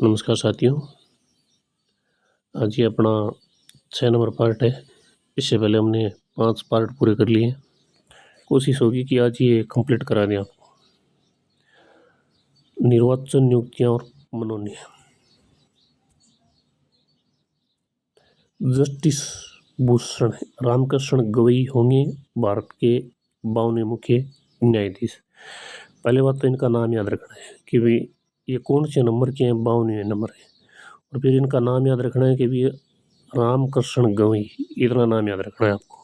नमस्कार साथियों, आज ये अपना 6 नंबर पार्ट है। इससे पहले हमने 5 पार्ट पूरे कर लिए। कोशिश होगी कि आज ये कंप्लीट करा दें आपको। निर्वाचन नियुक्तियां और मनोनयन। जस्टिस भूषण रामकृष्ण गवई होंगे भारत के 52वें मुख्य न्यायाधीश। पहले बात तो इनका नाम याद रखना है कि भाई ये कौन से नंबर के हैं, 52वें नंबर है। और फिर इनका नाम याद रखना है कि भी रामकृष्ण गवई, इतना नाम याद रखना है आपको।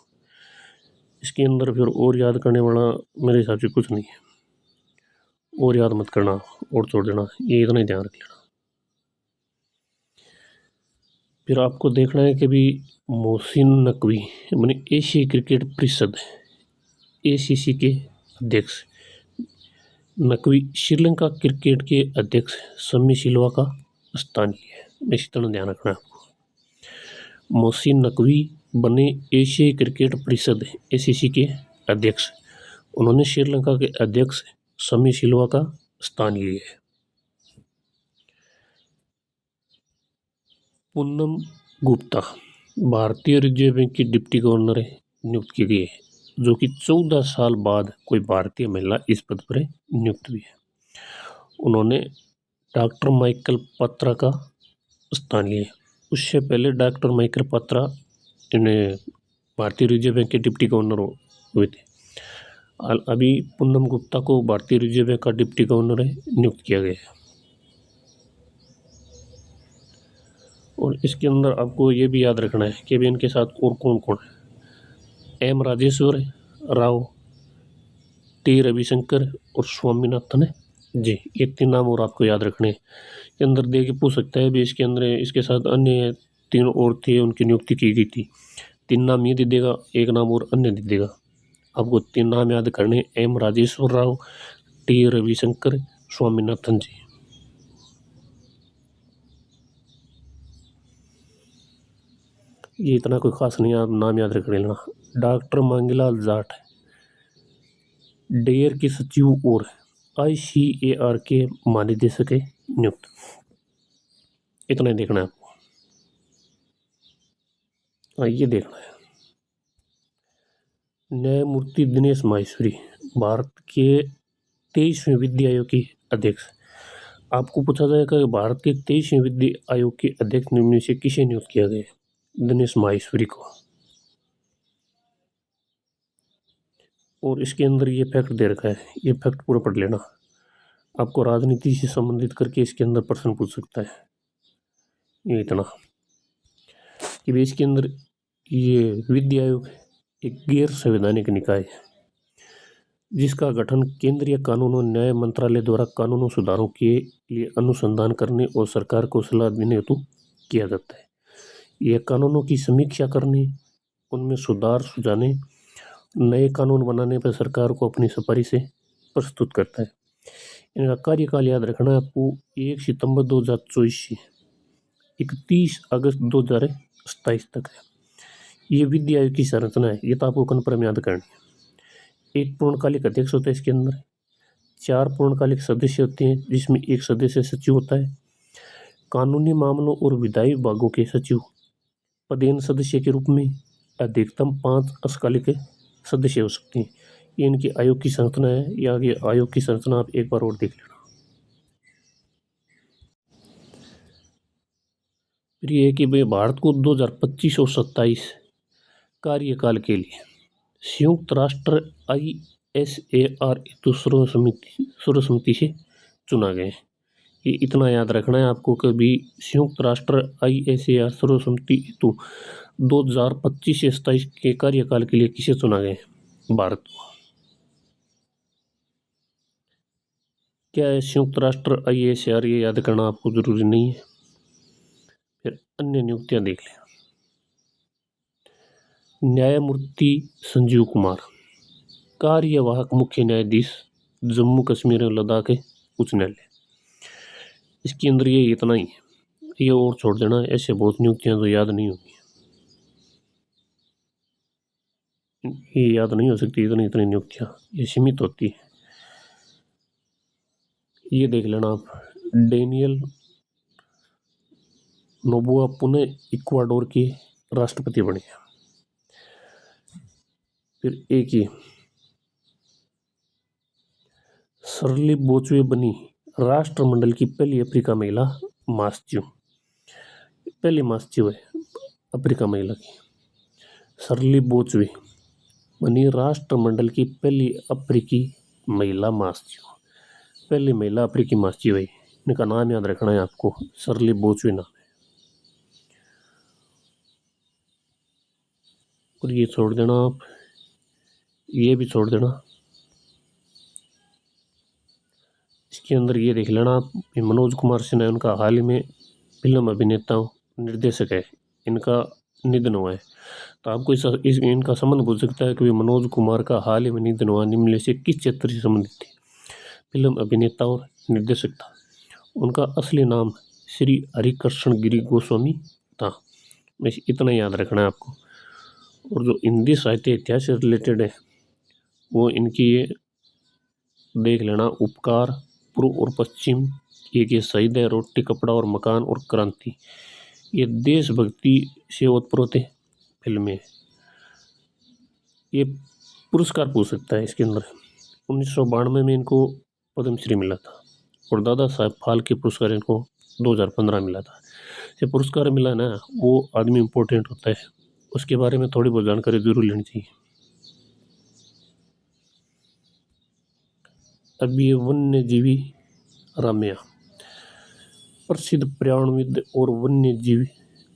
इसके अंदर फिर और याद करने वाला मेरे हिसाब से कुछ नहीं है, और याद मत करना और छोड़ देना, ये इतना ही ध्यान रख लेना। फिर आपको देखना है कि भी मोहसिन नकवी माने एशियाई क्रिकेट परिषद ACC के अध्यक्ष। नकवी श्रीलंका क्रिकेट के अध्यक्ष सम्मी सिल्वा का स्थानीय है, इसी तरह ध्यान रखना है आपको। मोहसिन नकवी बने एशियाई क्रिकेट परिषद ACC के अध्यक्ष। उन्होंने श्रीलंका के अध्यक्ष सम्मी सिल्वा का स्थान लिया है। पूनम गुप्ता भारतीय रिजर्व बैंक की डिप्टी गवर्नर नियुक्त की गई है, जो कि 14 साल बाद कोई भारतीय महिला इस पद पर नियुक्त हुई है। उन्होंने डॉक्टर माइकल पत्रा का स्थान लिया। उससे पहले डॉक्टर माइकल पत्रा इन्हें भारतीय रिजर्व बैंक के डिप्टी गवर्नर हुए थे। अभी पूनम गुप्ता को भारतीय रिजर्व बैंक का डिप्टी गवर्नर नियुक्त किया गया है। और इसके अंदर आपको ये भी याद रखना है कि भी इनके साथ और कौन कौन है। M राजेश्वर राव, T रविशंकर और स्वामीनाथन जी, ये 3 नाम और आपको याद रखने के अंदर दे के पूछ सकता है भी इसके अंदर इसके साथ अन्य 3 और थे, उनकी नियुक्ति की गई थी। 3 नाम ये दे देगा, 1 नाम और अन्य दे देगा। आपको 3 नाम याद करने, M राजेश्वर राव, T रविशंकर, स्वामीनाथन जी। ये इतना कोई खास नहीं, आप नाम याद रख लेना। डॉक्टर मांगीलाल जाट डेयर के सचिव और ICAR के महानिदेशक नियुक्त। इतना ही देखना है आपको। ये देखना है न्यायमूर्ति दिनेश माहेश्वरी भारत के 23वें विधि आयोग के अध्यक्ष। आपको पूछा जाएगा कि भारत के 23वें विधि आयोग के अध्यक्ष निम्न से किसे नियुक्त किया गया? दिनेश माहेश्वरी को। और इसके अंदर ये फैक्ट दे रखा है, ये फैक्ट पूरा पढ़ लेना। आपको राजनीति से संबंधित करके इसके अंदर प्रश्न पूछ सकता है। ये इतना कि भी इसके अंदर ये विधि आयोग एक गैर संवैधानिक निकाय है, जिसका गठन केंद्रीय कानून और न्याय मंत्रालय द्वारा कानूनों सुधारों के लिए अनुसंधान करने और सरकार को सलाह देने हेतु किया जाता है। यह कानूनों की समीक्षा करने, उनमें सुधार सुझाने, नए कानून बनाने पर सरकार को अपनी सिफारिशें प्रस्तुत करता है। इनका कार्यकाल याद रखना है आपको, 1 सितंबर 2024 से 31 अगस्त 2027 तक है। ये विधि आयोग की संरचना है, ये तो आपको कन्फर्म याद करनी है। 1 पूर्णकालिक अध्यक्ष होता है इसके अंदर, 4 पूर्णकालिक सदस्य होते हैं जिसमें 1 सदस्य सचिव होता है। कानूनी मामलों और विधायी विभागों के सचिव पदेन सदस्य के रूप में अधिकतम 5 अस्थायी सदस्य हो सकते हैं। ये इनकी आयोग की संरचना है। या आगे आयोग की संरचना आप एक बार और देख लेना। फिर ये है कि भाई भारत को 2025 और 27 कार्यकाल के लिए संयुक्त राष्ट्र ISAR हेतु सर्वसम्मति से चुना गया है। ये इतना याद रखना है आपको कि भी संयुक्त राष्ट्र ISAR सर्वसम्मति हेतु 2025 से 27 के कार्यकाल के लिए किसे चुना गया है? भारत को। क्या है संयुक्त राष्ट्र ISAR? ये याद करना आपको जरूरी नहीं है। फिर अन्य नियुक्तियां देख लें। न्यायमूर्ति संजीव कुमार कार्यवाहक मुख्य न्यायाधीश जम्मू कश्मीर और लद्दाख उच्च न्यायालय। इसके अंदर ये इतना ही है, ये और छोड़ देना। ऐसे बहुत नियुक्तियां जो याद नहीं होंगी, ये याद नहीं हो सकती। इतनी इतनी नियुक्तियां ये सीमित होती है। ये देख लेना आप। डेनियल नोबोआ पुनः इक्वाडोर के राष्ट्रपति बने। फिर एक ही शर्ली बोचवे बनी राष्ट्रमंडल की पहली अफ्रीका महिला मास्च्यू। पहली मास्च्यू है अफ्रीका महिला की। शर्ली बोचवे बनी राष्ट्रमंडल की पहली अफ्रीकी महिला मास्च्यू। पहली महिला अफ्रीकी मास्च्यू है। इनका नाम याद रखना है आपको, शर्ली बोचवे नाम है। और ये छोड़ देना आप, ये भी छोड़ देना। इसके अंदर ये देख लेना आप, मनोज कुमार सिन्हा उनका हाल ही में फिल्म अभिनेता निर्देशक है, इनका निधन हुआ है। तो आपको इनका संबंध पूछ सकता है कि मनोज कुमार का हाल ही में निधन हुआ, निम्न में से किस क्षेत्र से संबंधित थे? फिल्म अभिनेता और निर्देशक था। उनका असली नाम श्री हरिकृष्ण गिरी गोस्वामी था। बस इतना याद रखना है आपको। और जो हिंदी साहित्य इतिहास से रिलेटेड है वो इनकी ये देख लेना, उपकार, पूर्व और पश्चिम, ये शहीद है, रोटी कपड़ा और मकान और क्रांति। ये देशभक्ति से ओतप्रोत फिल्में। ये पुरस्कार पूछ सकता है इसके अंदर। 1992 में इनको पद्मश्री मिला था और दादा साहब फाल्के पुरस्कार इनको 2015 मिला था। ये पुरस्कार मिला ना, वो आदमी इम्पोर्टेंट होता है, उसके बारे में थोड़ी बहुत जानकारी जरूर लेनी चाहिए। अब ये वन्य जीवी राम्या प्रसिद्ध पर्यावरणविद और वन्य जीव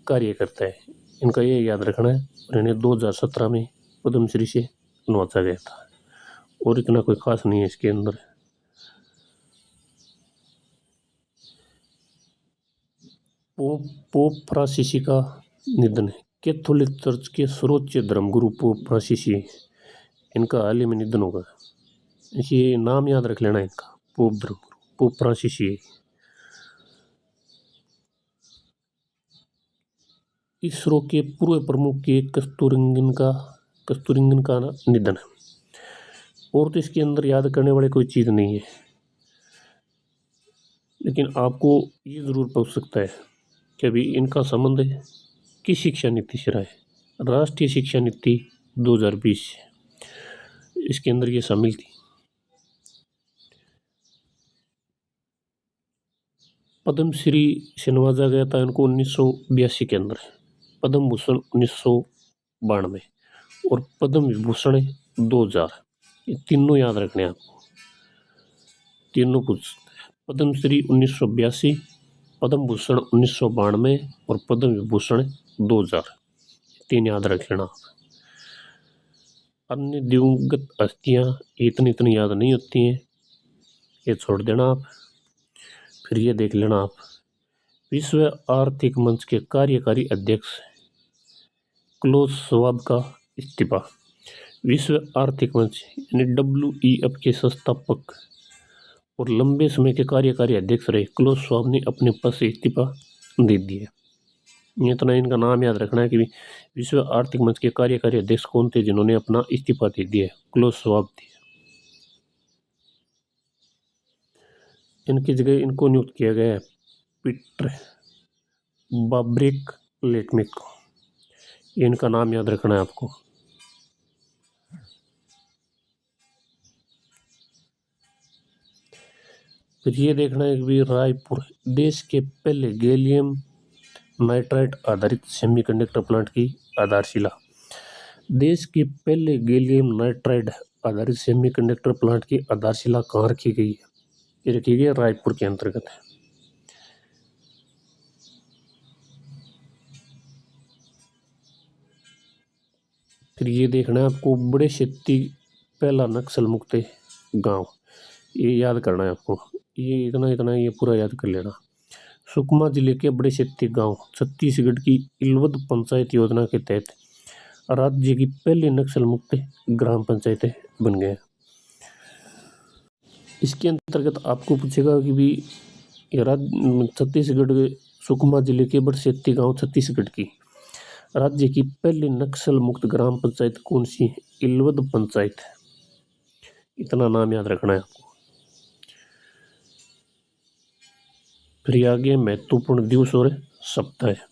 कार्य करता है, इनका ये याद रखना है। और इन्हें 2017 में पद्मश्री से नवाजा गया था। और इतना कोई खास नहीं है इसके अंदर। पोप फ्रांसिसी का निधन है। कैथोलिक चर्च के सर्वोच्च धर्मगुरु पोप फ्रांसिसी, इनका हाल ही में निधन होगा। ये नाम याद रख लेना इनका, पोप धर्मगुरु पोप फ्रांसिसी। इसरो के पूर्व प्रमुख के कस्तूररंगन का निधन है। और तो इसके अंदर याद करने वाली कोई चीज़ नहीं है, लेकिन आपको ये ज़रूर पूछ सकता है कि अभी इनका संबंध किस शिक्षा नीति से रहा है? राष्ट्रीय शिक्षा नीति 2020 इसके अंदर ये शामिल थी। पद्मश्री से नवाजा गया था इनको 1982 के अंदर, पद्म भूषण 1992 और पद्म विभूषण 2000। ये तीनों याद रखने आपको, तीनों पूछ सकते हैं। पद्मश्री 1982, पद्म भूषण 1992 और पद्म विभूषण 2000, तीन याद रख लेना आप। अन्य दिवंगत हस्तियाँ इतनी याद नहीं होती हैं, ये छोड़ देना आप। फिर ये देख लेना आप, विश्व आर्थिक मंच के कार्यकारी अध्यक्ष क्लोज श्वाब का इस्तीफा। विश्व आर्थिक मंच यानी WEF के संस्थापक और लंबे समय के कार्यकारी अध्यक्ष रहे क्लोज श्वाब ने अपने पद से इस्तीफा दे दिया। इतना इनका नाम याद रखना है कि विश्व आर्थिक मंच के कार्यकारी अध्यक्ष कौन थे जिन्होंने अपना इस्तीफा दे दिया, क्लोज श्वाब थे। इनकी जगह इनको नियुक्त किया गया है पीटर बाब्रेक लेटमिक को। इनका नाम याद रखना है आपको। फिर ये देखना है कि रायपुर देश के पहले गैलियम नाइट्राइड आधारित सेमीकंडक्टर प्लांट की आधारशिला। देश के पहले गैलियम नाइट्राइड आधारित सेमीकंडक्टर प्लांट की आधारशिला कहाँ रखी गई है? ये रखी गई रायपुर के अंतर्गत है। फिर ये देखना है आपको, बड़े शेट्टी पहला नक्सल मुक्त गांव, ये याद करना है आपको। ये इतना ये पूरा याद कर लेना। सुकमा जिले के बड़े शेट्टी गांव छत्तीसगढ़ की इल्वद पंचायत योजना के तहत राज्य की पहली नक्सल मुक्त ग्राम पंचायतें बन गए। इसके अंतर्गत आपको पूछेगा कि भी छत्तीसगढ़ के सुकमा जिले के बड़े शेट्टी गांव छत्तीसगढ़ की राज्य की पहली नक्सल मुक्त ग्राम पंचायत कौन सी है? इल्वद पंचायत, इतना नाम याद रखना है आपको। फिर आगे महत्वपूर्ण दिवस और सप्ताह है।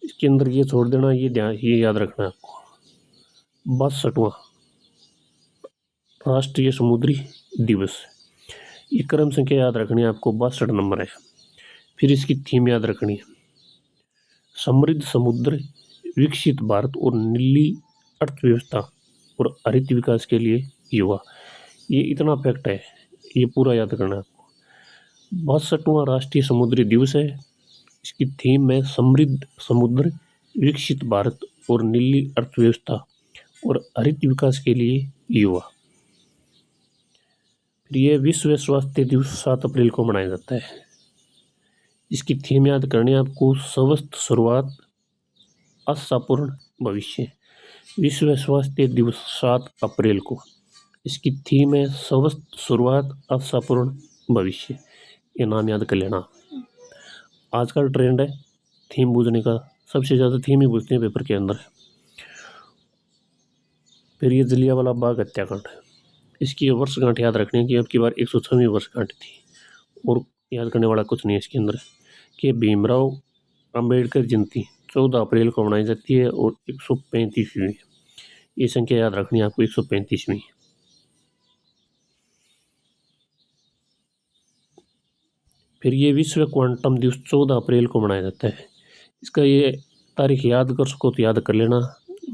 इसके अंदर ये छोड़ देना, ये याद रखना है आपको। 62वां राष्ट्रीय समुद्री दिवस। ये क्रम संख्या याद रखनी है आपको, 62 नंबर है। फिर इसकी थीम याद रखनी है, समृद्ध समुद्र, विकसित भारत और नीली अर्थव्यवस्था और हरित विकास के लिए युवा। ये इतना फैक्ट है, ये पूरा याद करना है आपको। 62वां राष्ट्रीय समुद्री दिवस है। इसकी थीम है समृद्ध समुद्र, विकसित भारत और नीली अर्थव्यवस्था और हरित विकास के लिए युवा। फिर यह विश्व स्वास्थ्य दिवस 7 अप्रैल को मनाया जाता है। इसकी थीम याद करनी है आपको, स्वस्थ शुरुआत, आशापूर्ण भविष्य। विश्व स्वास्थ्य दिवस 7 अप्रैल को। इसकी थीम है स्वस्थ शुरुआत, आशापूर्ण भविष्य। ये नाम याद कर लेना। आजकल ट्रेंड है थीम पूछने का, सबसे ज़्यादा थीम ही पूछते हैं पेपर के अंदर। फिर ये जलियांवाला बाग हत्याकांड, इसकी वर्षगांठ याद रखनी है कि अब की बार 106वीं वर्षगांठ थी। और याद करने वाला कुछ नहीं है इसके अंदर कि भीमराव अंबेडकर जयंती 14 अप्रैल को मनाई जाती है और 135वीं। ये संख्या याद रखनी है आपको, 135वीं। फिर ये विश्व क्वांटम दिवस 14 अप्रैल को मनाया जाता है। इसका ये तारीख याद कर सको तो याद कर लेना,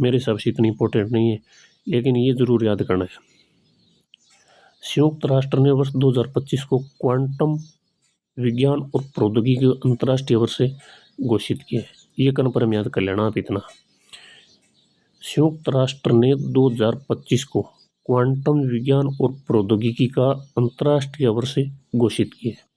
मेरे हिसाब से इतनी इंपॉर्टेंट नहीं है, लेकिन ये जरूर याद करना है। संयुक्त राष्ट्र ने वर्ष 2025 को क्वांटम विज्ञान और प्रौद्योगिकी अंतर्राष्ट्रीय वर्ष से घोषित किया है। ये कन्फर्म याद कर लेना आप इतना। संयुक्त राष्ट्र ने 2025 को क्वांटम विज्ञान और प्रौद्योगिकी का अंतर्राष्ट्रीय वर्ष से घोषित किया है।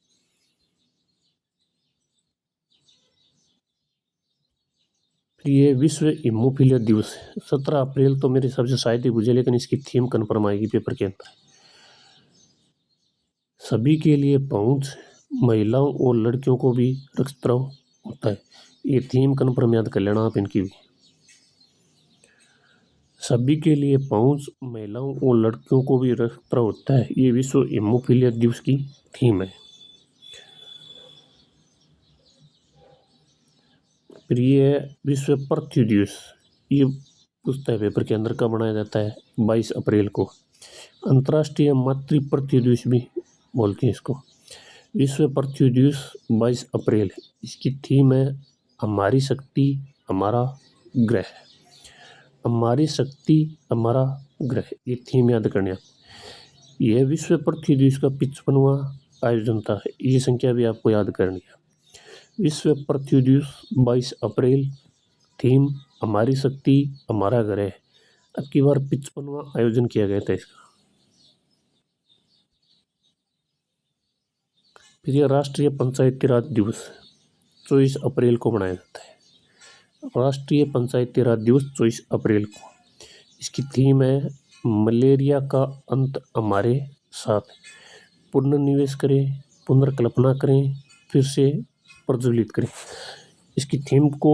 ये विश्व हीमोफीलिया दिवस 17 अप्रैल तो मेरे हिसाब से शायद ही बुझे, लेकिन इसकी थीम कन्फर्म आएगी पेपर के अंदर। सभी के लिए पहुंच, महिलाओं और लड़कियों को भी रक्तस्राव होता है। ये थीम कन्फर्म याद कर लेना आप इनकी भी। सभी के लिए पहुंच, महिलाओं और लड़कियों को भी रक्तस्राव होता है। ये विश्व हीमोफीलिया दिवस की थीम है। फिर ये है विश्व पृथ्वी दिवस। ये पूछता है पेपर के अंदर कब मनाया जाता है, 22 अप्रैल को। अंतर्राष्ट्रीय मातृ पृथ्वी दिवस भी बोलते हैं इसको। विश्व पृथ्वी दिवस 22 अप्रैल। इसकी थीम है हमारी शक्ति हमारा ग्रह। हमारी शक्ति हमारा ग्रह, ये थीम याद करने आप। यह विश्व पृथ्वी दिवस का 55वां आयोजन था। ये संख्या भी आपको याद करनी है। विश्व पृथ्वी दिवस 22 अप्रैल, थीम हमारी शक्ति हमारा ग्रह। अब की बार 55वां आयोजन किया गया था इसका। फिर यह राष्ट्रीय पंचायती राज दिवस 24 अप्रैल को मनाया जाता है। राष्ट्रीय पंचायती राज दिवस 24 अप्रैल को। इसकी थीम है मलेरिया का अंत हमारे साथ। पुनर्निवेश करें, पुनर्कल्पना करें, फिर से प्रज्वलित करें। इसकी थीम को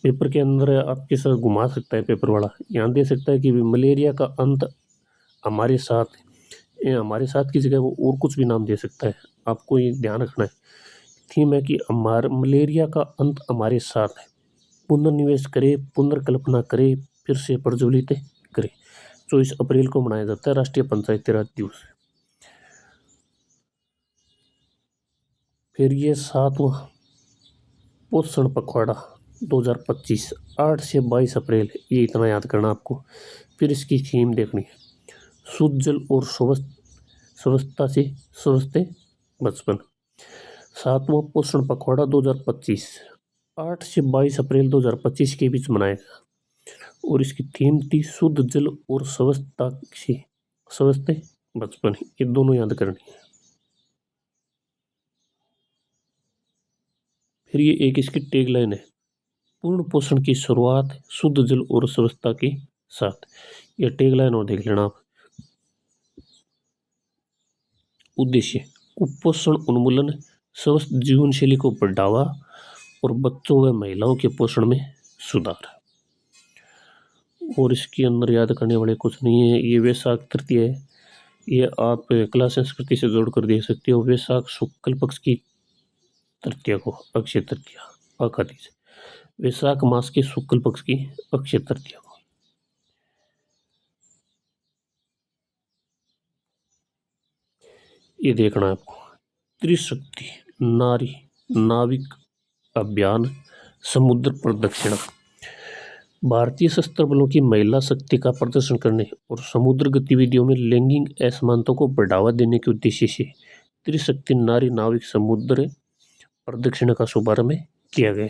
पेपर के अंदर आपके साथ घुमा सकता है पेपर वाला, यहाँ दे सकता है कि मलेरिया का अंत हमारे साथ। ये हमारे साथ की जगह वो और कुछ भी नाम दे सकता है, आपको ये ध्यान रखना है। थीम है कि हमारा मलेरिया का अंत हमारे साथ है, पुनर्निवेश करे, पुनर्कल्पना करे, फिर से प्रज्वलित करे। 24 अप्रैल को मनाया जाता है राष्ट्रीय पंचायती राज दिवस। फिर ये 7वां पोषण पखवाड़ा 2025 8 से 22 अप्रैल, ये इतना याद करना आपको। फिर इसकी थीम देखनी है, शुद्ध जल और स्वच्छता से स्वस्थ बचपन। 7वां पोषण पखवाड़ा 2025 8 से 22 अप्रैल 2025 के बीच मनाएगा और इसकी थीम थी शुद्ध जल और स्वच्छता से स्वस्थ बचपन। ये दोनों याद करनी है। फिर ये एक इसकी टैगलाइन है, पूर्ण पोषण की शुरुआत शुद्ध जल और स्वच्छता के साथ। यह टैगलाइन और देख लेना आप। उद्देश्य कुपोषण उन्मूलन, स्वस्थ जीवन शैली को बढ़ावा और बच्चों व महिलाओं के पोषण में सुधार। और इसके अंदर याद करने वाले कुछ नहीं है। ये वैशाख तृतीया है, ये आप कला संस्कृति से जोड़कर देख सकते हो। वैशाख शुक्ल पक्ष की तृतीया को अक्षय तृतीया अखातीज, वैशाख मास के शुक्ल पक्ष की अक्षय तृतीया को। ये देखना है आपको, त्रिशक्ति नारी नाविक अभियान समुद्र प्रदक्षिणा। भारतीय सशस्त्र बलों की महिला शक्ति का प्रदर्शन करने और समुद्र गतिविधियों में लैंगिक असमानता को बढ़ावा देने के उद्देश्य से त्रिशक्ति नारी नाविक समुद्र प्रदक्षिणा का शुभारंभ किया गया।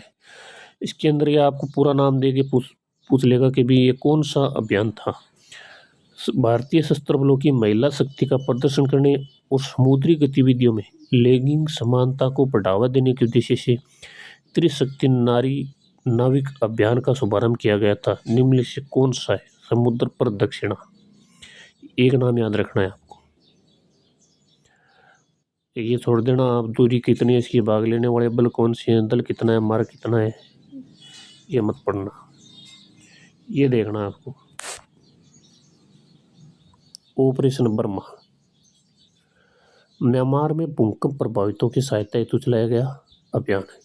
इसके अंदर ये आपको पूरा नाम दे के पूछ लेगा कि भी ये कौन सा अभियान था। भारतीय सशस्त्र बलों की महिला शक्ति का प्रदर्शन करने और समुद्री गतिविधियों में लैंगिक समानता को बढ़ावा देने के उद्देश्य से त्रिशक्ति नारी नाविक अभियान का शुभारंभ किया गया था। निम्न से कौन सा है? समुद्र प्रदक्षिणा। एक नाम याद रखना है आपको, ये छोड़ देना आप दूरी कितनी है, इसकी भाग लेने वाले बल कौन से हैं, दल कितना है, मार्ग कितना है, ये मत पढ़ना। ये देखना है आपको, ऑपरेशन बर्मा म्यांमार में भूकंप प्रभावितों की सहायता हेतु चलाया गया अभियान है।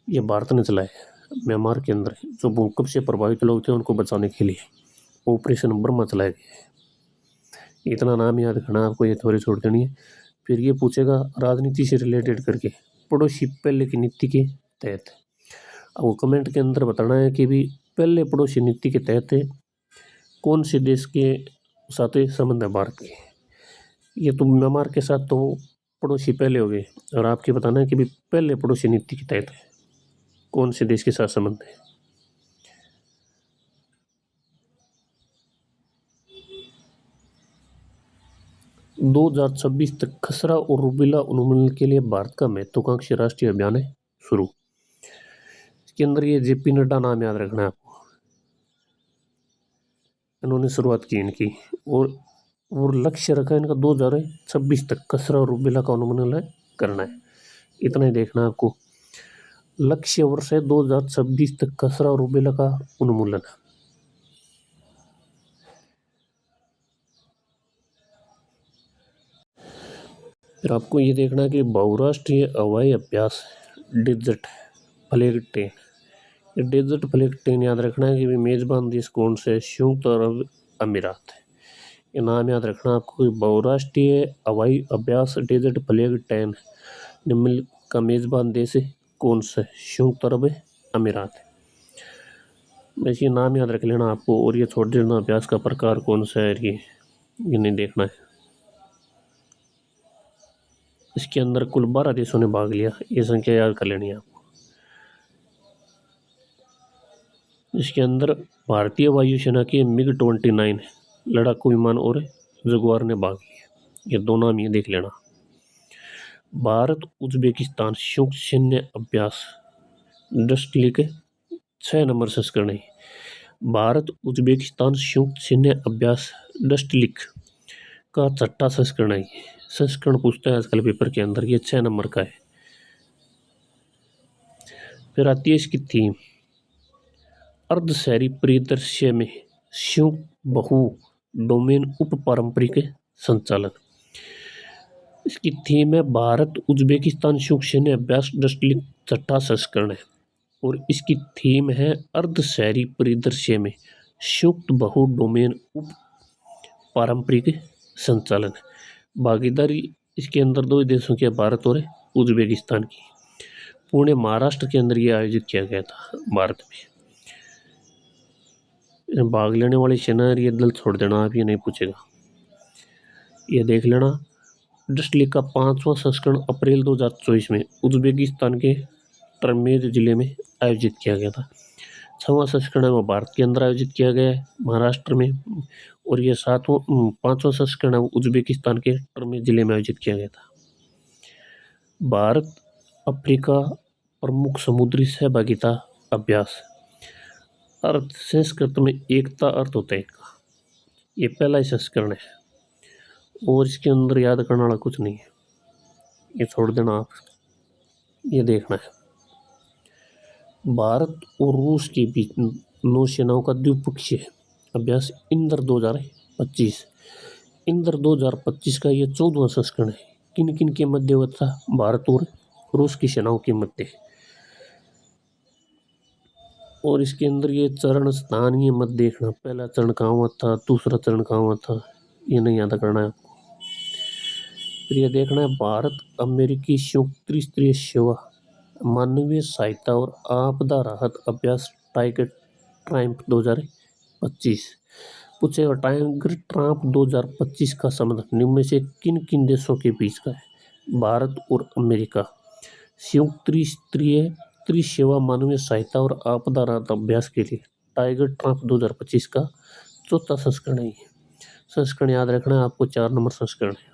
ये भारत ने चलाया म्यांमार के अंदर जो भूकंप से प्रभावित लोग थे उनको बचाने के लिए ऑपरेशन बर्मा चलाया गया। इतना नाम याद रखना आपको, ये थोड़ी छोड़ देनी है। फिर ये पूछेगा राजनीति से रिलेटेड करके, पड़ोसी पहले की नीति के तहत। अब वो कमेंट के अंदर बताना है कि भी पहले पड़ोसी नीति के तहत कौन से देश के साथ संबंध है भारत के। ये तो म्यांमार के साथ तो पड़ोसी पहले हो गए, और आपके बताना है कि भी पहले पड़ोसी नीति के तहत कौन से देश के साथ संबंध है। दो 2026 तक खसरा और रूबेला उन्मूलन के लिए भारत का महत्वाकांक्षी राष्ट्रीय अभियान है शुरू। इसके अंदर ये जेपी नड्डा नाम याद रखना है आपको, इन्होंने शुरुआत की इनकी, और लक्ष्य रखा इनका 2026 तक खसरा और रूबेला का उन्मूलन करना है। इतना ही देखना है आपको, लक्ष्य वर्ष है 2026 तक खसरा और रूबेला का उन्मूलन। फिर आपको ये देखना है कि बहुराष्ट्रीय हवाई अभ्यास डेजर्ट फ्लैग ट्रेन। ये डेजर्ट फ्लैग ट्रेन याद रखना है कि मेजबान देश कौन से, संयुक्त अरब अमीरात। ये नाम याद रखना आपको, बहुराष्ट्रीय हवाई अभ्यास डेजर्ट फ्लैग ट्रेन निम्न का मेजबान देश कौन सा, संयुक्त अरब अमीरात। बस ये नाम याद रख लेना आपको, और ये छोड़ देना अभ्यास का प्रकार कौन सा है, ये नहीं देखना है। इसके अंदर कुल 12 देशों ने भाग लिया, ये संख्या याद कर लेनी है आपको। इसके अंदर भारतीय वायुसेना के MiG-29 लड़ाकू विमान और जगुआर ने भाग लिया। ये दो नाम ये देख लेना। भारत उज्बेकिस्तान संयुक्त सैन्य अभ्यास डस्टलिक 6 नंबर संस्करण है। भारत उज्बेकिस्तान संयुक्त सैन्य अभ्यास डस्टलिक का 6ठा संस्करण है। संस्करण पूछता है आजकल पेपर के अंदर, ये 6 नंबर का है। फिर आती है इसकी थीम, अर्धशहरी परिदृश्य में संयुक्त बहु डोमेन उप पारंपरिक संचालन। इसकी थीम है भारत उज्बेकिस्तान संयुक्त सैन्य अभ्यास डस्टलिक 6ठा संस्करण है, और इसकी थीम है अर्धशहरी परिदृश्य में संयुक्त बहु डोमेन उप पारंपरिक संचालन। भागीदारी इसके अंदर दो देशों की, भारत और उज्बेकिस्तान की। पुणे महाराष्ट्र के अंदर ये आयोजित किया गया था भारत में। भाग लेने वाली सेना, ये दल छोड़ देना आप, ये नहीं पूछेगा, ये देख लेना। डस्टलिक का 5वां संस्करण अप्रैल 2024 में उज्बेकिस्तान के टर्मेज जिले में आयोजित किया गया था। 6वां संस्करण है वो भारत के अंदर आयोजित किया गया है महाराष्ट्र में, और ये 5वां संस्करण है उज्बेकिस्तान के टर्मेज जिले में आयोजित किया गया था। भारत अफ्रीका प्रमुख समुद्री सहभागिता अभ्यास। अर्थ संस्कृत में एकता अर्थ होता है इनका, ये पहला ही संस्करण है, और इसके अंदर याद करने वाला कुछ नहीं है, ये छोड़ देना आप, ये देखना है। भारत और रूस के बीच नौसेनाओं का द्विपक्षीय अभ्यास इंद्र 2025। इंद्र 2025 का ये 14वां संस्करण है। किन किन के मध्यवर्ती भारत और रूस की सेनाओं के मध्य। और इसके अंदर ये चरण स्थान ये मत देखना, पहला चरण कहाँ हुआ था, दूसरा चरण कहाँ हुआ था, ये नहीं याद करना है आपको। फिर ये देखना है भारत अमेरिकी संयुक्त त्रिस्तरीय सेवा मानवीय सहायता और आपदा राहत अभ्यास टाइगर ट्रायम्फ 2025। पूछेगा टाइगर ट्रायम्फ 2025 का संबंध निम्न में से किन किन देशों के बीच का है? भारत और अमेरिका संयुक्त त्रिस्तरीय त्रिसेवा मानवीय सहायता और आपदा राहत अभ्यास के लिए टाइगर ट्रायम्फ 2025 का चौथा संस्करण है। संस्करण याद रखना है आपको, 4 नंबर संस्करण है।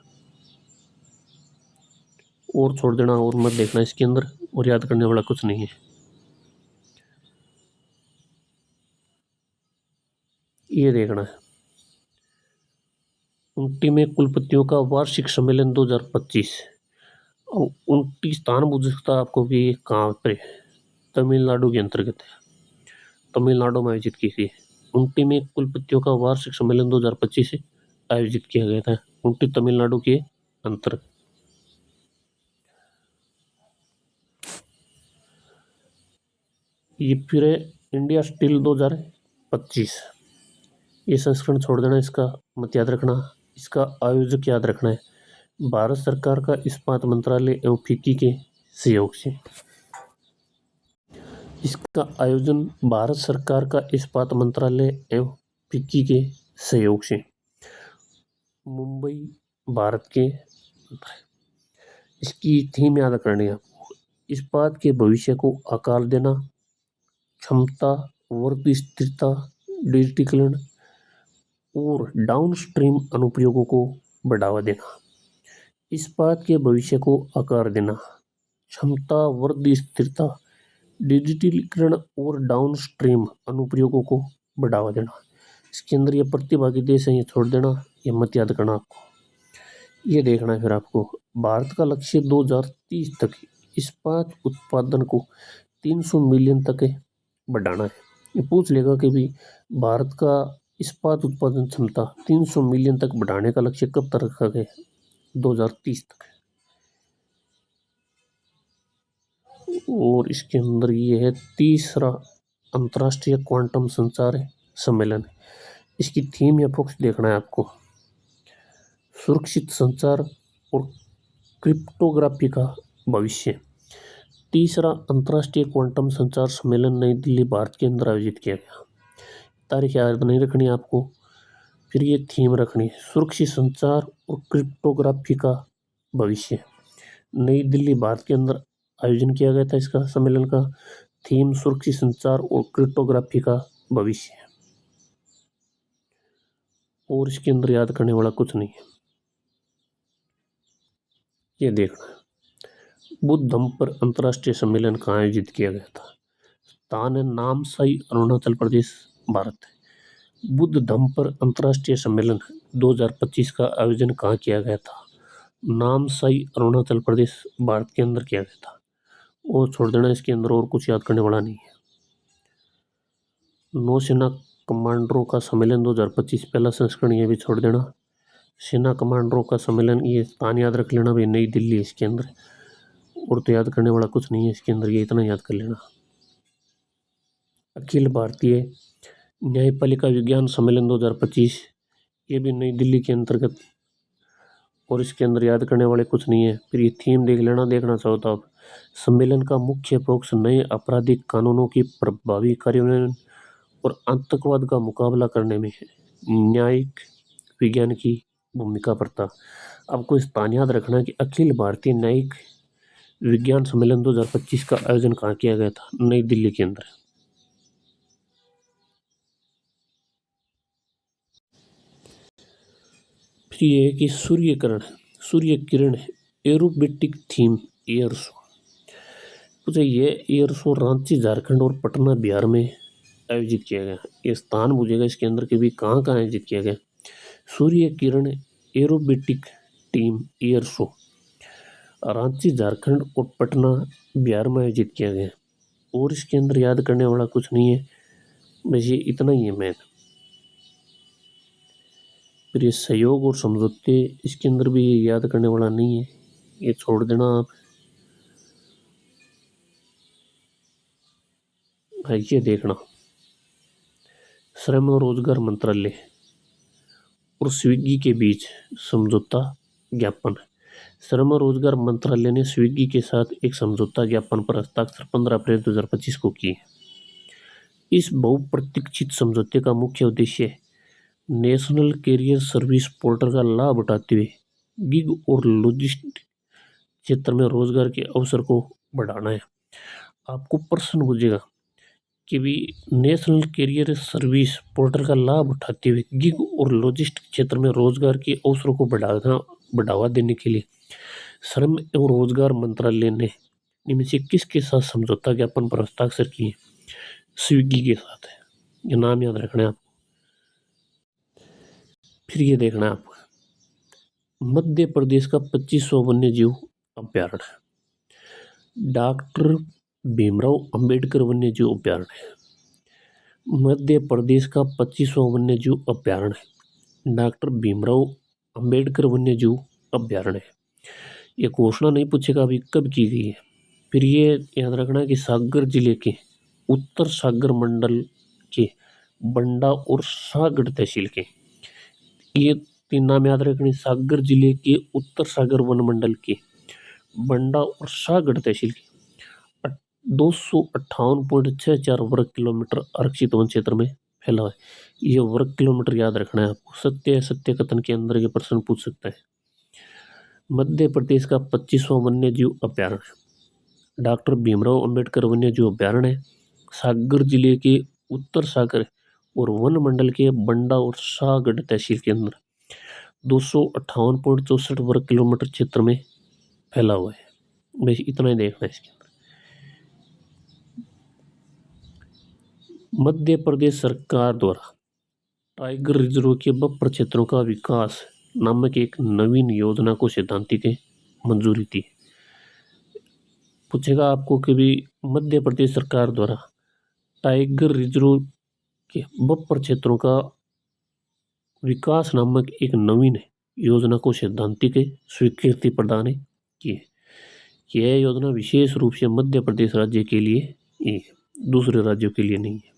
और छोड़ देना और मत देखना इसके अंदर, और याद करने वाला कुछ नहीं है। ये देखना है 29वें कुलपतियों का वार्षिक सम्मेलन 2025। और 29 स्थान पूछ सकता है आपको कि ये कहाँ पर है। तमिलनाडु के अंतर्गत है, तमिलनाडु में आयोजित की गई। 29वें कुलपतियों का वार्षिक सम्मेलन 2025 आयोजित किया गया था 29 तमिलनाडु के अंतर्गत। ये फिर है इंडिया स्टील 2025। ये संस्करण छोड़ देना, इसका मत याद रखना। इसका आयोजक याद रखना है भारत सरकार का इस्पात मंत्रालय एवं फिक्की के सहयोग से। इसका आयोजन भारत सरकार का इस्पात मंत्रालय एवं फिक्की के सहयोग से मुंबई, भारत के। इसकी थीम याद करनी है आपको, इस्पात के भविष्य को आकार देना, क्षमता वर्धित स्थिरता, डिजिटीकरण और डाउनस्ट्रीम अनुप्रयोगों को बढ़ावा देना। इस्पात के भविष्य को आकार देना, क्षमता वर्धित स्थिरता, डिजिटलीकरण और डाउनस्ट्रीम अनुप्रयोगों को बढ़ावा देना। इसके अंदर ये प्रतिभागी देश है, ये छोड़ देना, ये मत याद करना आपको। ये देखना है फिर आपको, भारत का लक्ष्य 2030 तक इस्पात उत्पादन को 300 मिलियन तक बढ़ाना है। ये पूछ लेगा कि भी भारत का इस्पात उत्पादन क्षमता 300 मिलियन तक बढ़ाने का लक्ष्य कब तक रखा गया? 2030 तक। और इसके अंदर ये है तीसरा अंतर्राष्ट्रीय क्वांटम संचार सम्मेलन। इसकी थीम या फोकस देखना है आपको, सुरक्षित संचार और क्रिप्टोग्राफी का भविष्य। तीसरा अंतर्राष्ट्रीय क्वांटम संचार सम्मेलन नई दिल्ली, भारत के अंदर आयोजित किया गया। तारीख याद नहीं रखनी आपको। फिर ये थीम रखनी है सुरक्षित संचार और क्रिप्टोग्राफी का भविष्य। नई दिल्ली, भारत के अंदर आयोजन किया गया था इसका सम्मेलन का। थीम सुरक्षित संचार और क्रिप्टोग्राफी का भविष्य। और इसके अंदर याद करने वाला कुछ नहीं है। ये देखना है बुद्ध धम्म पर अंतर्राष्ट्रीय सम्मेलन कहाँ आयोजित किया गया था? स्थान है नामसाई, अरुणाचल प्रदेश, भारत। बुद्ध धम्म पर अंतर्राष्ट्रीय सम्मेलन 2025 का आयोजन कहाँ किया गया था? नामसाई, अरुणाचल प्रदेश, भारत के अंदर किया गया था। और छोड़ देना, इसके अंदर और कुछ याद करने वाला नहीं है। नौसेना कमांडरों का सम्मेलन 2025 पहला संस्करण, ये भी छोड़ देना। सेना कमांडरों का सम्मेलन, ये स्थान याद रख लेना भाई, नई दिल्ली है इसके अंदर। और तो याद करने वाला कुछ नहीं है इसके अंदर, ये इतना याद कर लेना। अखिल भारतीय न्यायपालिका विज्ञान सम्मेलन 2025, ये भी नई दिल्ली के अंतर्गत। और इसके अंदर याद करने वाले कुछ नहीं है। फिर ये थीम देख लेना, देखना चाहो तो आप। सम्मेलन का मुख्य फोकस नए आपराधिक कानूनों की प्रभावी कार्यान्वयन और आतंकवाद का मुकाबला करने में है। न्यायिक विज्ञान की भूमिका पर था। आपको स्थान याद रखना है कि अखिल भारतीय न्यायिक विज्ञान सम्मेलन 2025 का आयोजन कहाँ किया गया था? नई दिल्ली के अंदर। फिर ये है कि सूर्य Kiran aerobatic theme air show. तो ये एयर शो रांची, झारखंड और पटना, बिहार में आयोजित किया गया। ये स्थान पूछेगा इसके अंदर के भी कहाँ कहाँ आयोजित किया गया। Surya Kiran aerobatic team air show Ranchi, Jharkhand और पटना, बिहार में आयोजित किया गया। और इसके अंदर याद करने वाला कुछ नहीं है, बस ये इतना ही है मैन। फिर ये सहयोग और समझौते, इसके अंदर भी ये याद करने वाला नहीं है, ये छोड़ देना आप। है ये देखना, श्रम और रोजगार मंत्रालय और स्विगी के बीच समझौता ज्ञापन। श्रम और रोजगार मंत्रालय ने स्विगी के साथ एक समझौता ज्ञापन पर हस्ताक्षर 15 अप्रैल 2025 को किए। इस बहुप्रतीक्षित समझौते का मुख्य उद्देश्य नेशनल कैरियर सर्विस पोर्टल का लाभ उठाते हुए गिग और लॉजिस्टिक क्षेत्र में रोजगार के अवसर को बढ़ाना है। आपको प्रश्न पूछेगा कि भी नेशनल कैरियर सर्विस पोर्टल का लाभ उठाते हुए गिग और लॉजिस्टिक क्षेत्र में रोजगार के अवसरों को बढ़ावा देने के लिए श्रम एवं रोजगार मंत्रालय ने इनमें से किसके साथ समझौता ज्ञापन पर हस्ताक्षर किए? स्विगी के साथ है। ये नाम याद रखना है आपको। फिर ये देखना है आपको, मध्य प्रदेश का 25वां वन्य जीव अभ्यारण्य, डॉक्टर भीमराव अंबेडकर वन्य जीव अभ्यारण्य। मध्य प्रदेश का 25वां वन्य जीव अभ्यारण्य डॉक्टर भीमराव अंबेडकर वन्य जीव अभ्यारण्य। ये घोषणा नहीं पूछेगा अभी कब की गई है। फिर ये याद रखना है कि सागर जिले के उत्तर सागर मंडल के बंडा और सागड़ तहसील के, ये तीन नाम याद रखने, सागर जिले के उत्तर सागर वन मंडल के बंडा और सागड़ तहसील के 258.64 वर्ग किलोमीटर आरक्षित वन क्षेत्र में फैला है। यह वर्ग किलोमीटर याद रखना है आपको। सत्य सत्य कथन के अंदर ये प्रश्न पूछ सकता है। मध्य प्रदेश का 25वां वन्य जीव अभ्यारण्य डॉक्टर भीमराव अंबेडकर वन्य जीव अभ्यारण्य सागर जिले के उत्तर सागर और वन मंडल के बंडा और सागड़ तहसील के अंदर 258.64 वर्ग किलोमीटर क्षेत्र में फैला हुआ है। बस इतना ही देखना है इसके अंदर। मध्य प्रदेश सरकार द्वारा टाइगर रिजर्व के बफर क्षेत्रों का विकास नामक एक नवीन योजना को सैद्धांतिक मंजूरी थी। पूछेगा आपको कि भी मध्य प्रदेश सरकार द्वारा टाइगर रिजर्व के बफर क्षेत्रों का विकास नामक एक नवीन योजना को सैद्धांतिक स्वीकृति प्रदान की है। यह योजना विशेष रूप से मध्य प्रदेश राज्य के लिए है, दूसरे राज्यों के लिए नहीं है।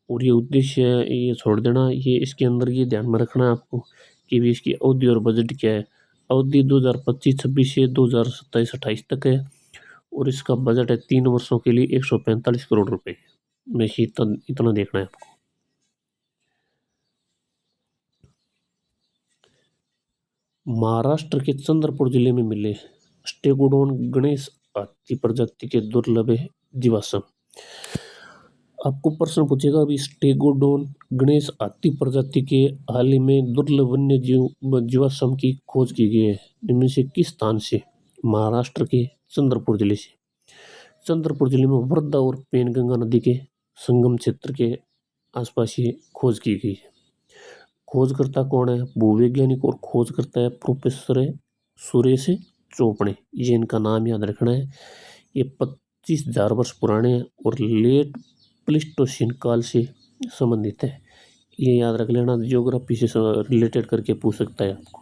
और ये उद्देश्य ये छोड़ देना, ये इसके अंदर ये ध्यान में रखना है आपको कि भी इसकी अवधि और बजट क्या है। अवधि 2025-26 से 2027-28 तक है और इसका बजट है 3 वर्षों के लिए 145 करोड़ रुपए। में इतना देखना है आपको। महाराष्ट्र के चंद्रपुर जिले में मिले स्टेगोडोन गणेश हाथी प्रजाति के दुर्लभ जीवाश्म। आपको प्रश्न पूछेगा अभी स्टेगोडोन गणेश हाथी प्रजाति के हाल ही में दुर्लभ वन्य जीवाश्म की खोज की गई है। इनमें से किस स्थान से? महाराष्ट्र के चंद्रपुर जिले से। चंद्रपुर जिले में वर्धा और पेनगंगा नदी के संगम क्षेत्र के आसपास ये खोज की गई है। खोजकर्ता कौन है? भूवैज्ञानिक और खोजकर्ता है प्रोफेसर सुरेश चोपड़े। ये इनका नाम याद रखना है। ये 25,000 वर्ष पुराने हैं और लेट प्लीस्टोसीन काल से संबंधित है। ये याद रख लेना, जियोग्राफी से रिलेटेड करके पूछ सकता है आपको।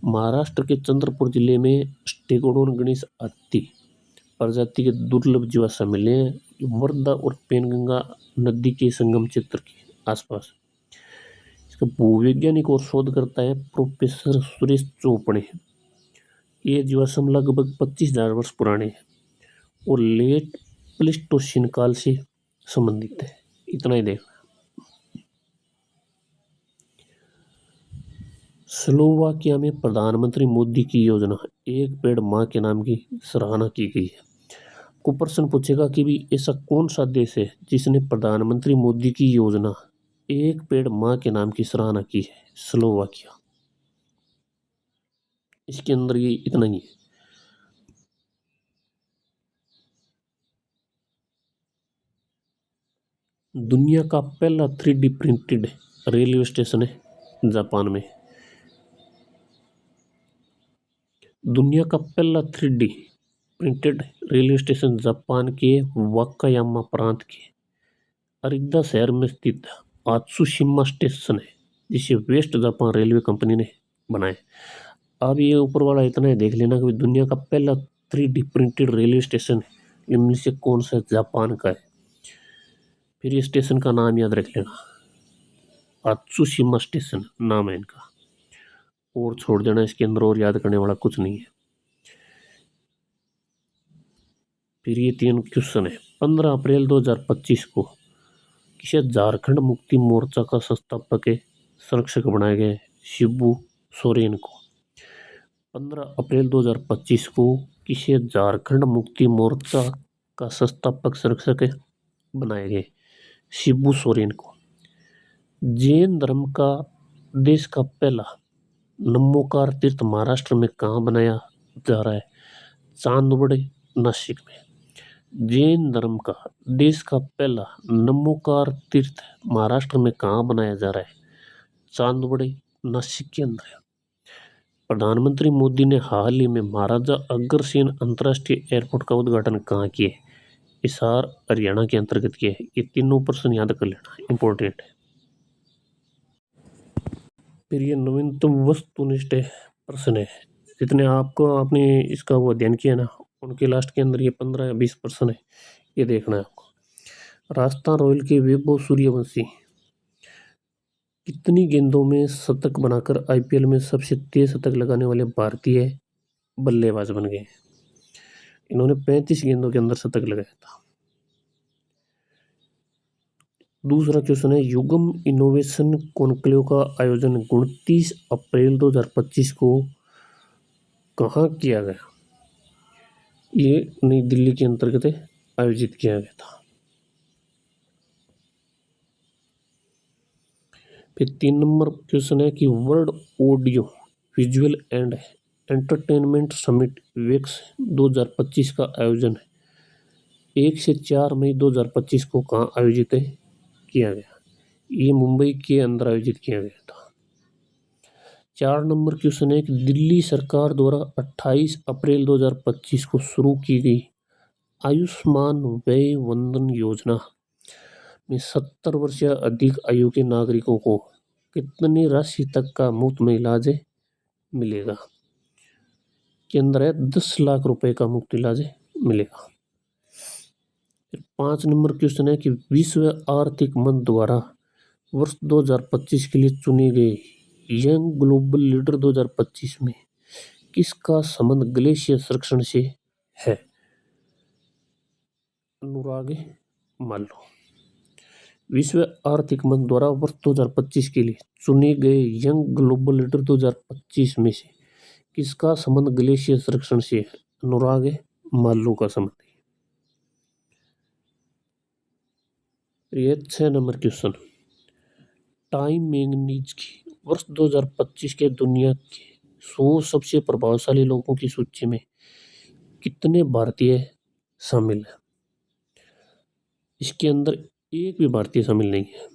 महाराष्ट्र के चंद्रपुर जिले में स्टेगोडोन गणेश हाथी प्रजाति के दुर्लभ जीवाश्म मिले हैं वर्धा और पेनगंगा नदी के संगम क्षेत्र के आसपास। इसका भूवैज्ञानिक और शोधकर्ता है प्रोफेसर सुरेश चोपड़े। ये जीवाश्म लगभग 25,000 वर्ष पुराने हैं और लेट प्लीस्टोसीन काल से संबंधित है। इतना ही देखना। स्लोवाकिया में प्रधानमंत्री मोदी की योजना एक पेड़ मां के नाम की सराहना की गई है। को प्रश्न पूछेगा कि भी ऐसा कौन सा देश है जिसने प्रधानमंत्री मोदी की योजना एक पेड़ मां के नाम की सराहना की है? स्लोवाकिया। इसके अंदर ये इतना ही है। दुनिया का पहला 3D प्रिंटेड रेलवे स्टेशन है जापान में। दुनिया का पहला 3D printed railway station Japan के वाकायामा प्रांत के अरिदा शहर में स्थित आत्सुशिमा स्टेशन है, जिसे वेस्ट जापान रेलवे कंपनी ने बनाया। अब ये ऊपर वाला इतना ही देख लेना कि दुनिया का पहला 3D प्रिंटेड रेलवे स्टेशन इनमें से कौन सा जापान का है? फिर ये स्टेशन का नाम याद रख लेना, आत्सुशिमा स्टेशन नाम है इनका। और छोड़ देना, इसके अंदर और याद करने वाला कुछ नहीं है। फिर ये 3 क्वेश्चन है। 15 अप्रैल 2025 को किसे झारखंड मुक्ति मोर्चा का संस्थापक है संरक्षक बनाए गए शिबू सोरेन को? 15 अप्रैल 2025 को किसे झारखंड मुक्ति मोर्चा का संस्थापक संरक्षक बनाए गए शिबू सोरेन को? जैन धर्म का देश का पहला नमोकार तीर्थ महाराष्ट्र में कहाँ बनाया जा रहा है? चांदवड़, नासिक में। जैन धर्म का देश का पहला नमोकार तीर्थ महाराष्ट्र में कहाँ बनाया जा रहा है? चांदवड़, नासिक के अंदर। प्रधानमंत्री मोदी ने हाल ही में महाराजा अग्रसेन अंतर्राष्ट्रीय एयरपोर्ट का उद्घाटन कहाँ किया है? हिसार, हरियाणा के अंतर्गत किया है। ये तीनों प्रश्न याद कर लेना, इंपॉर्टेंट है। फिर ये नवीनतम वस्तुनिष्ठ प्रश्न है। जितने आपको आपने इसका वो अध्ययन किया ना, उनके लास्ट के अंदर ये 15 या 20 प्रश्न है, ये देखना है आपको। राजस्थान रॉयल के वैभव सूर्यवंशी कितनी गेंदों में शतक बनाकर आईपीएल में सबसे तेज शतक लगाने वाले भारतीय बल्लेबाज बन गए? इन्होंने 35 गेंदों के अंदर शतक लगाया था। दूसरा क्वेश्चन है, युगम इनोवेशन कॉन्क्लेव का आयोजन 29 अप्रैल 2025 को कहाँ किया गया? ये नई दिल्ली के अंतर्गत आयोजित किया गया था। फिर 3 नंबर क्वेश्चन है कि world audio visual and entertainment summit वेक्स 2025 का आयोजन 1 से 4 मई 2025 को कहाँ आयोजित किया गया? ये मुंबई के अंदर आयोजित किया गया था। 4 नंबर क्वेश्चन है कि दिल्ली सरकार द्वारा 28 अप्रैल 2025 को शुरू की गई आयुष्मान वय वंदन योजना में 70 वर्ष या अधिक आयु के नागरिकों को कितनी राशि तक का मुफ्त में इलाज मिलेगा? के अंदर है 10 लाख रुपए का मुफ्त इलाज मिलेगा। 5 नंबर क्वेश्चन है कि विश्व आर्थिक मंच द्वारा वर्ष 2025 के लिए चुने गए यंग ग्लोबल लीडर 2025 में किसका संबंध ग्लेशियर संरक्षण से है? अनुराग माल्लो। विश्व आर्थिक मंच द्वारा वर्ष 2025 के लिए चुने गए यंग ग्लोबल लीडर 2025 में से किसका संबंध ग्लेशियर संरक्षण से है? अनुराग माल्लो का संबंध। ये 6 नंबर क्वेश्चन, टाइम मैगजीन की वर्ष 2025 के दुनिया के 100 सबसे प्रभावशाली लोगों की सूची में कितने भारतीय शामिल हैं? इसके अंदर एक भी भारतीय शामिल नहीं है।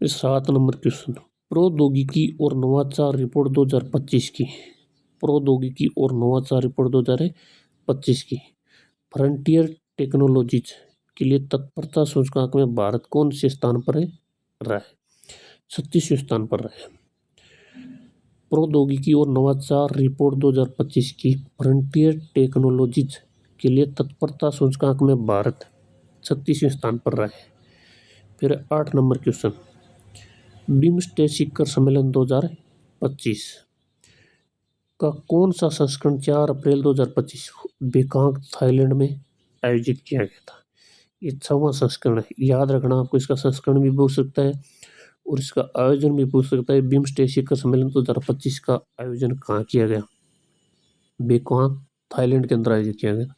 7 नंबर क्वेश्चन, प्रौद्योगिकी और नवाचार रिपोर्ट 2025 की, प्रौद्योगिकी और नवाचार रिपोर्ट 2025 की फ्रंटियर टेक्नोलॉजीज के लिए तत्परता सूचकांक में भारत कौन से स्थान पर रहा है? 36वें स्थान पर रहा है। प्रौद्योगिकी और नवाचार रिपोर्ट 2025 की फ्रंटियर टेक्नोलॉजीज के लिए तत्परता सूचकांक में भारत 36वें स्थान पर रहा है। फिर 8 नंबर क्वेश्चन, बिम्स्टेक शिखर सम्मेलन 2025 का कौन सा संस्करण 4 अप्रैल 2025 बैंकॉक थाईलैंड में आयोजित किया गया था? ये 6वां संस्करण है। याद रखना, आपको इसका संस्करण भी पूछ सकता है और इसका आयोजन भी पूछ सकता है। बिम्स्टेक शिखर सम्मेलन 2025 का आयोजन कहाँ किया गया? बैंकॉक थाईलैंड के अंदर आयोजित किया गया।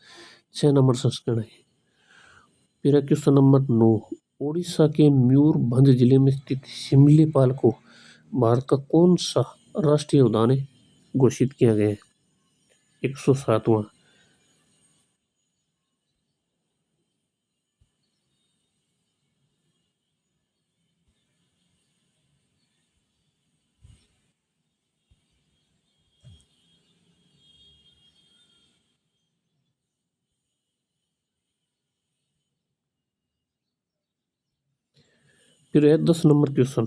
6 नंबर संस्करण है। फिर क्वेश्चन नंबर 9, उड़ीसा के मयूरभंज जिले में स्थित सिमलीपाल को भारत का कौन सा राष्ट्रीय उद्यान घोषित किया गया है? 107वां। फिर है 10 नंबर क्वेश्चन,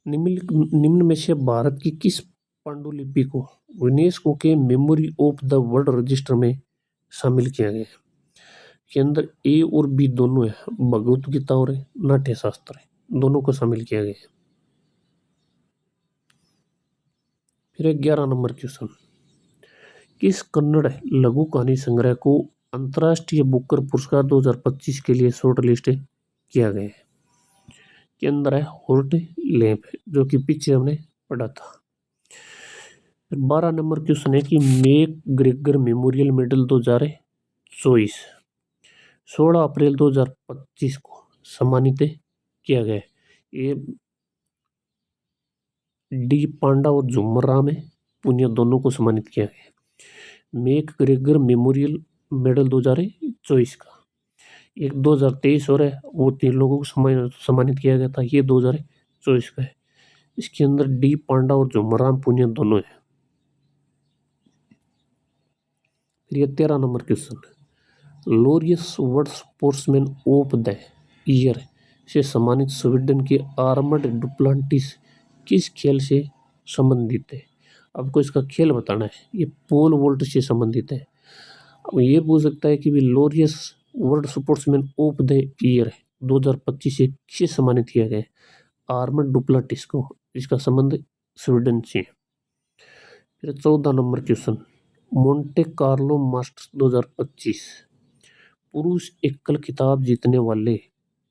निम्न में से भारत की किस पांडुलिपि को यूनेस्को के memory of the world register में शामिल किया गया है। के अंदर ए और बी दोनों है, भगवत गीता और नाट्य शास्त्र है, दोनों को शामिल किया गया है। फिर 11 नंबर क्वेश्चन, किस कन्नड़ लघु कहानी संग्रह को अंतर्राष्ट्रीय बुकर पुरस्कार 2025 के लिए शॉर्ट लिस्ट किया गया है? के अंदर है होल्ट लैंप, जो कि पीछे हमने पढ़ा था। 12 नंबर क्वेश्चन है कि मैक ग्रेगर मेमोरियल मेडल 2024 16 अप्रैल 2025 को सम्मानित किया गया है। ये डी पांडा और झूमर राम है, पुनिया दोनों को सम्मानित किया गया है। मैक ग्रेगर मेमोरियल मेडल 2024 का एक 2023 और है, वो 3 लोगों को सम्मानित किया गया था, ये 2024 का है। इसके अंदर डी पांडा और झूमर राम पुनिया दोनों है। फिर ये 13 number question, Laureus world sportsman of the year से सम्मानित स्वीडन के आर्मड डुप्लांटिस किस खेल से संबंधित है? आपको इसका खेल बताना है। ये पोल वोल्ट से संबंधित है। अब ये पूछ सकता है कि भी Laureus world sportsman of the year 2025 से किसे सम्मानित किया गया है? आर्मड डुप्लांटिस को। इसका संबंध स्वीडन से। फिर 14 number question, Monte Carlo masters 2025 पुरुष एकल खिताब जीतने वाले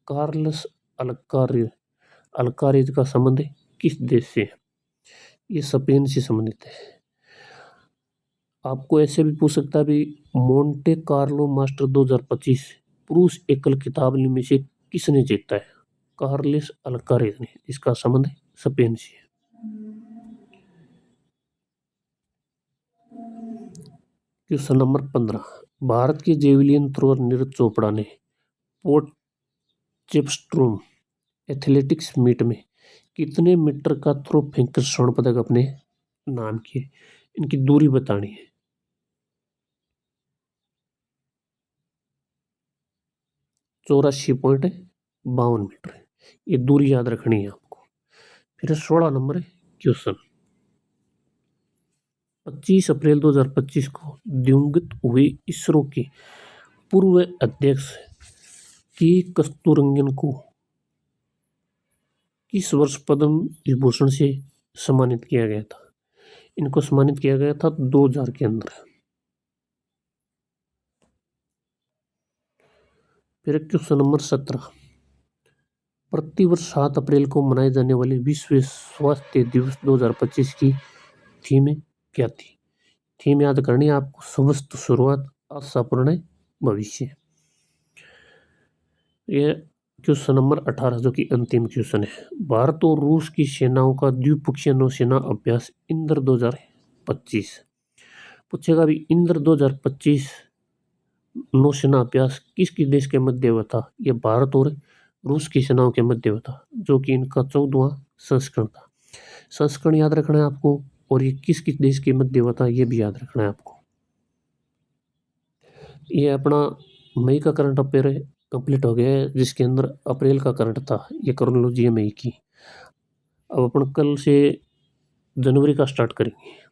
कार्लस अल्कारेज का संबंध किस देश से है? ये स्पेन से संबंधित है। आपको ऐसे भी पूछ सकता है भी मोंटे कार्लो मास्टर 2025 पुरुष एकल खिताब में से किसने जीता है? कार्लस अल्कारेज ने। इसका संबंध स्पेन से है। क्वेश्चन नंबर 15, भारत के जेवलिन थ्रोअर नीरज चोपड़ा ने पोचेस्ट्रूम एथलेटिक्स मीट में कितने मीटर का थ्रो फेंक स्वर्ण पदक अपने नाम किए? इनकी दूरी बतानी है। 84.52 मीटर। ये दूरी याद रखनी है आपको। फिर 16 नंबर क्वेश्चन, 25 अप्रैल 2025 को दिवंगत हुए इसरो के पूर्व अध्यक्ष के कस्तूररंगन को किस वर्ष पद्म विभूषण से सम्मानित किया गया था? इनको सम्मानित किया गया था 2000 के अंदर। फिर क्वेश्चन नंबर 17, प्रतिवर्ष 7 अप्रैल को मनाए जाने वाले विश्व स्वास्थ्य दिवस 2025 की थीम क्या थी? थीम याद करनी है आपको, स्वस्थ शुरुआत आशापूर्ण भविष्य। ये क्वेश्चन नंबर 18 जो कि अंतिम क्वेश्चन है, भारत और रूस की सेनाओं का द्विपक्षीय नौसेना अभ्यास इंद्र 2025 पूछेगा भी। इंद्र 2025 नौसेना अभ्यास किसके देश के मध्य हुआ था? यह भारत और रूस की सेनाओं के मध्य हुआ था, जो कि इनका 14वां संस्करण था। संस्करण याद रखना है आपको, और ये किस किस देश के मध्य हुआ था ये भी याद रखना है आपको। ये अपना मई का करंट अफेयर कंप्लीट हो गया है, जिसके अंदर अप्रैल का करंट था। ये क्रोनोलॉजी है मई की। अब अपन कल से जनवरी का स्टार्ट करेंगे।